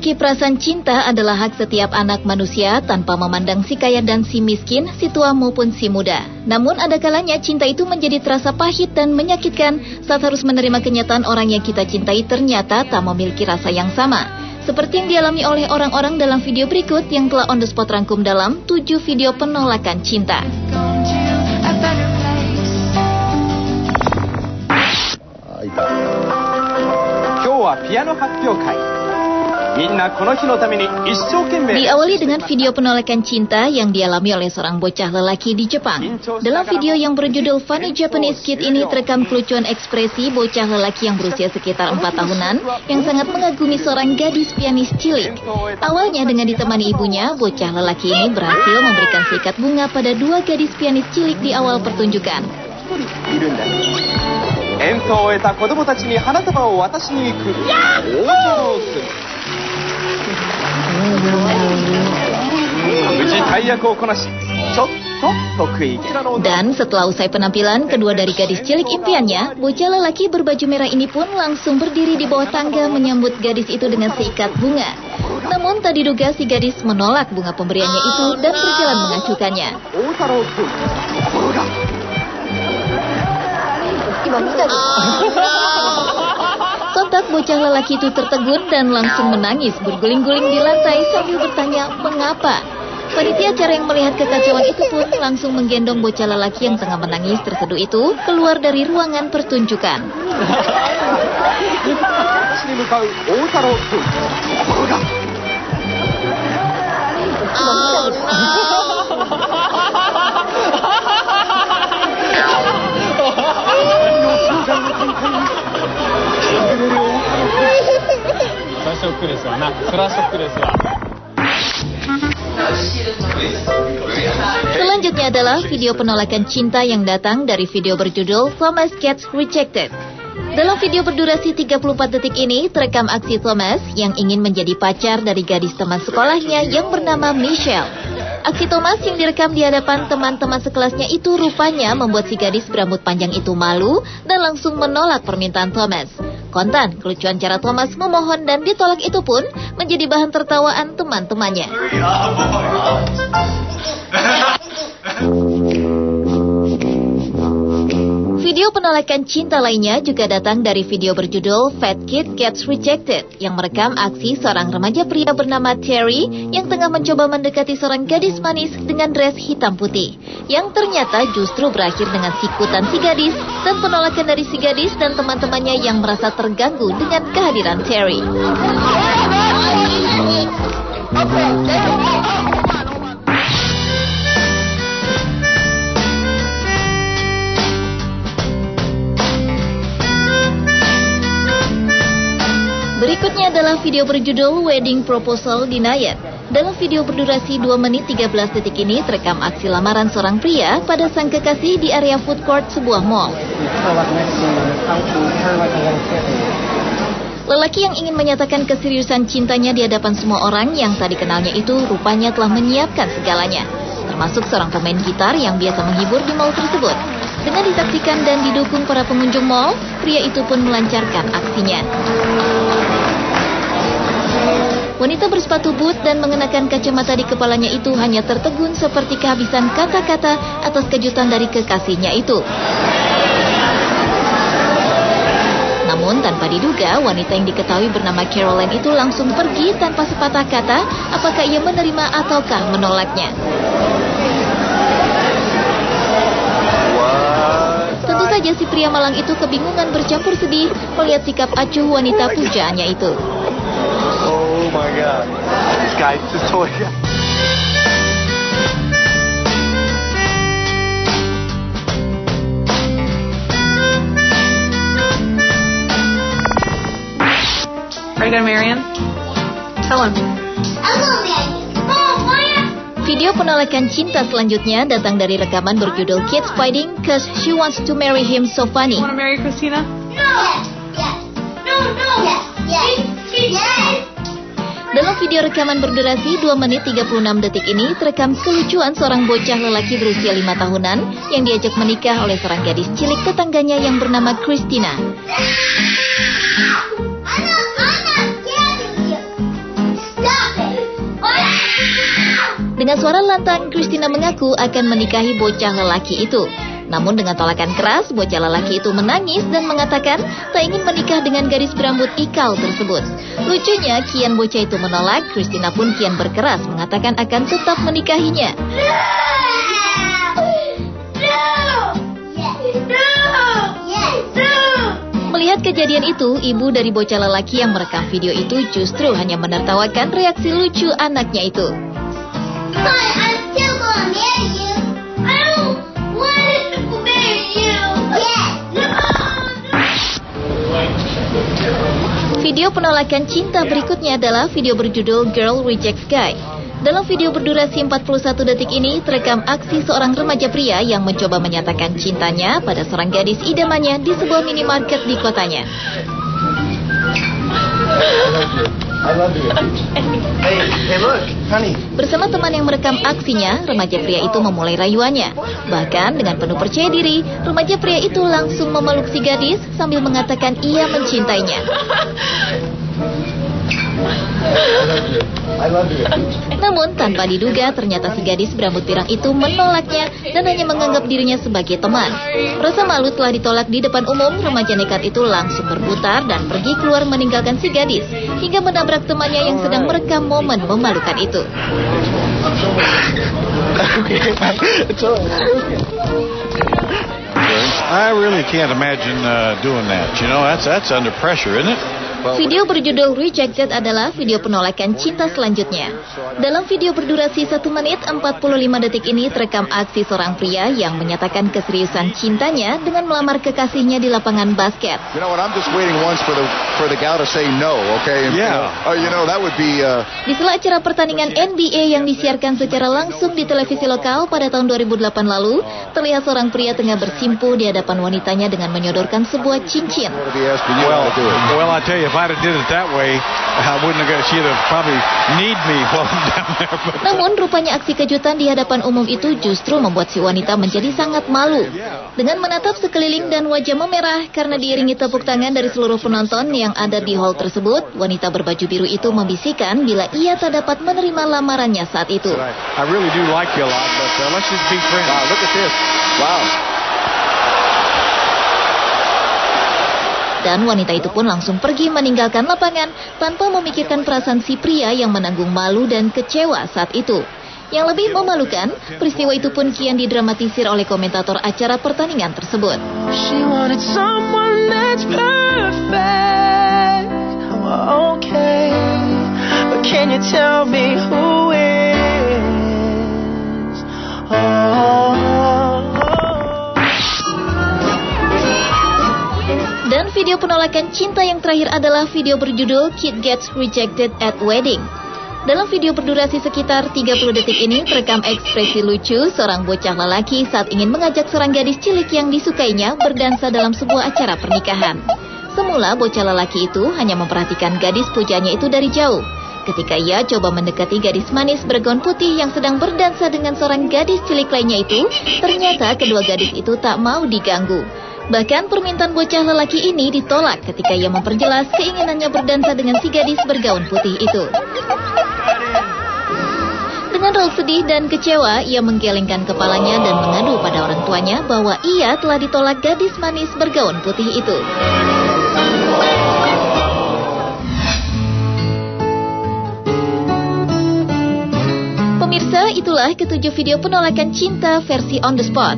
Memiliki perasaan cinta adalah hak setiap anak manusia tanpa memandang si kaya dan si miskin, si tua maupun si muda. Namun ada kalanya cinta itu menjadi terasa pahit dan menyakitkan saat harus menerima kenyataan orang yang kita cintai ternyata tak memiliki rasa yang sama. Seperti yang dialami oleh orang-orang dalam video berikut yang telah on the spot rangkum dalam 7 video penolakan cinta. Diawali dengan video penolakan cinta yang dialami oleh seorang bocah lelaki di Jepang. Dalam video yang berjudul Funny Japanese Kid ini terekam kelucuan ekspresi bocah lelaki yang berusia sekitar 4 tahunan yang sangat mengagumi seorang gadis pianis cilik. Awalnya dengan ditemani ibunya, bocah lelaki ini berhasil memberikan seikat bunga pada 2 gadis pianis cilik di awal pertunjukan. Dan setelah usai penampilan kedua dari gadis cilik impiannya, bocah lelaki berbaju merah ini pun langsung berdiri di bawah tangga menyambut gadis itu dengan seikat bunga. Namun tak diduga si gadis menolak bunga pemberiannya itu dan berjalan mengacuhkannya. Sontak bocah lelaki itu tertegun dan langsung menangis berguling-guling di lantai sambil bertanya mengapa. Panitia acara yang melihat kekacauan itu pun langsung menggendong bocah lelaki yang tengah menangis terseduh itu keluar dari ruangan pertunjukan. Selanjutnya adalah video penolakan cinta yang datang dari video berjudul Thomas Gets Rejected. Dalam video berdurasi 34 detik ini terekam aksi Thomas yang ingin menjadi pacar dari gadis teman sekolahnya yang bernama Michelle. Aksi Thomas yang direkam di hadapan teman-teman sekelasnya itu rupanya membuat si gadis berambut panjang itu malu dan langsung menolak permintaan Thomas. Kontan, kelucuan cara Thomas memohon dan ditolak itu pun menjadi bahan tertawaan teman-temannya. Video penolakan cinta lainnya juga datang dari video berjudul Fat Kid Gets Rejected yang merekam aksi seorang remaja pria bernama Terry yang tengah mencoba mendekati seorang gadis manis dengan dress hitam putih yang ternyata justru berakhir dengan sikutan si gadis dan penolakan dari si gadis dan teman-temannya yang merasa terganggu dengan kehadiran Terry. Berikutnya adalah video berjudul Wedding Proposal Denied. Dalam video berdurasi 2 menit 13 detik ini terekam aksi lamaran seorang pria pada sang kekasih di area food court sebuah mall. Lelaki yang ingin menyatakan keseriusan cintanya di hadapan semua orang yang tak dikenalnya itu rupanya telah menyiapkan segalanya, termasuk seorang pemain gitar yang biasa menghibur di mall tersebut. Dengan disaksikan dan didukung para pengunjung mall, pria itu pun melancarkan aksinya. Wanita bersepatu boot dan mengenakan kacamata di kepalanya itu hanya tertegun seperti kehabisan kata-kata atas kejutan dari kekasihnya itu. Namun tanpa diduga, wanita yang diketahui bernama Caroline itu langsung pergi tanpa sepatah kata apakah ia menerima ataukah menolaknya. Tentu saja si pria malang itu kebingungan bercampur sedih melihat sikap acuh wanita pujaannya itu. Oh my god, this guy's a toy. Are you gonna marry him? Tell him. Video penolakan cinta selanjutnya datang dari rekaman berjudul Kids Fighting Cause She Wants to Marry Him So Funny. You wanna marry Christina? Dalam video rekaman berdurasi 2 menit 36 detik ini terekam kelucuan seorang bocah lelaki berusia 5 tahunan yang diajak menikah oleh seorang gadis cilik tetangganya yang bernama Christina. Dengan suara lantang, Christina mengaku akan menikahi bocah lelaki itu. Namun dengan tolakan keras, bocah lelaki itu menangis dan mengatakan tak ingin menikah dengan gadis berambut ikal tersebut. Lucunya, kian bocah itu menolak, Christina pun kian berkeras mengatakan akan tetap menikahinya. Melihat kejadian itu, ibu dari bocah lelaki yang merekam video itu justru hanya menertawakan reaksi lucu anaknya itu. Video penolakan cinta berikutnya adalah video berjudul Girl Rejects Guy. Dalam video berdurasi 41 detik ini, terekam aksi seorang remaja pria yang mencoba menyatakan cintanya pada seorang gadis idamannya di sebuah minimarket di kotanya. I love you. Hey, look, honey. Bersama teman yang merekam aksinya, remaja pria itu memulai rayuannya. Bahkan dengan penuh percaya diri, remaja pria itu langsung memeluk si gadis sambil mengatakan ia mencintainya. I love you. Namun tanpa diduga ternyata si gadis berambut pirang itu menolaknya dan hanya menganggap dirinya sebagai teman. Rasa malu telah ditolak di depan umum, remaja nekat itu langsung berputar dan pergi keluar meninggalkan si gadis hingga menabrak temannya yang sedang merekam momen memalukan itu. I really can't imagine doing that. You know, that's under pressure, isn't it? Video berjudul Rejected adalah video penolakan cinta selanjutnya. Dalam video berdurasi 1 menit 45 detik ini terekam aksi seorang pria yang menyatakan keseriusan cintanya dengan melamar kekasihnya di lapangan basket. You know what? I'm just waiting once for the gal to say no, okay? And, Yeah. you know that would be. Di sela acara pertandingan NBA yang disiarkan secara langsung di televisi lokal pada tahun 2008 lalu, terlihat seorang pria tengah bersimpuh di hadapan wanitanya dengan menyodorkan sebuah cincin. To be asking you how to do it. Well, I tell you, if I'd have did it that way, I wouldn't have got. She'd have probably need me while I'm down there. But Namun rupanya aksi kejutan di hadapan umum itu justru membuat si wanita menjadi sangat malu. Dengan menatap sekeliling dan wajah memerah karena diiringi tepuk tangan dari seluruh penonton yang ada di hall tersebut, wanita berbaju biru itu membisikkan bila ia tak dapat menerima lamarannya saat itu. I really do like you a lot, but let's just be friends. Wow, look at this. Wow. Dan wanita itu pun langsung pergi meninggalkan lapangan tanpa memikirkan perasaan si pria yang menanggung malu dan kecewa saat itu. Yang lebih memalukan, peristiwa itu pun kian didramatisir oleh komentator acara pertandingan tersebut. She wanted someone that's perfect. Okay, but can you tell me who is? Dan video penolakan cinta yang terakhir adalah video berjudul Kid Gets Rejected at Wedding. Dalam video berdurasi sekitar 30 detik ini terekam ekspresi lucu seorang bocah lelaki saat ingin mengajak seorang gadis cilik yang disukainya berdansa dalam sebuah acara pernikahan. Semula bocah lelaki itu hanya memperhatikan gadis pujanya itu dari jauh. Ketika ia coba mendekati gadis manis bergaun putih yang sedang berdansa dengan seorang gadis cilik lainnya itu, ternyata kedua gadis itu tak mau diganggu. Bahkan permintaan bocah lelaki ini ditolak ketika ia memperjelas keinginannya berdansa dengan si gadis bergaun putih itu. Dengan raut sedih dan kecewa, ia menggelengkan kepalanya dan mengadu pada orang tuanya bahwa ia telah ditolak gadis manis bergaun putih itu. Pemirsa, itulah ketujuh video penolakan cinta versi on the spot.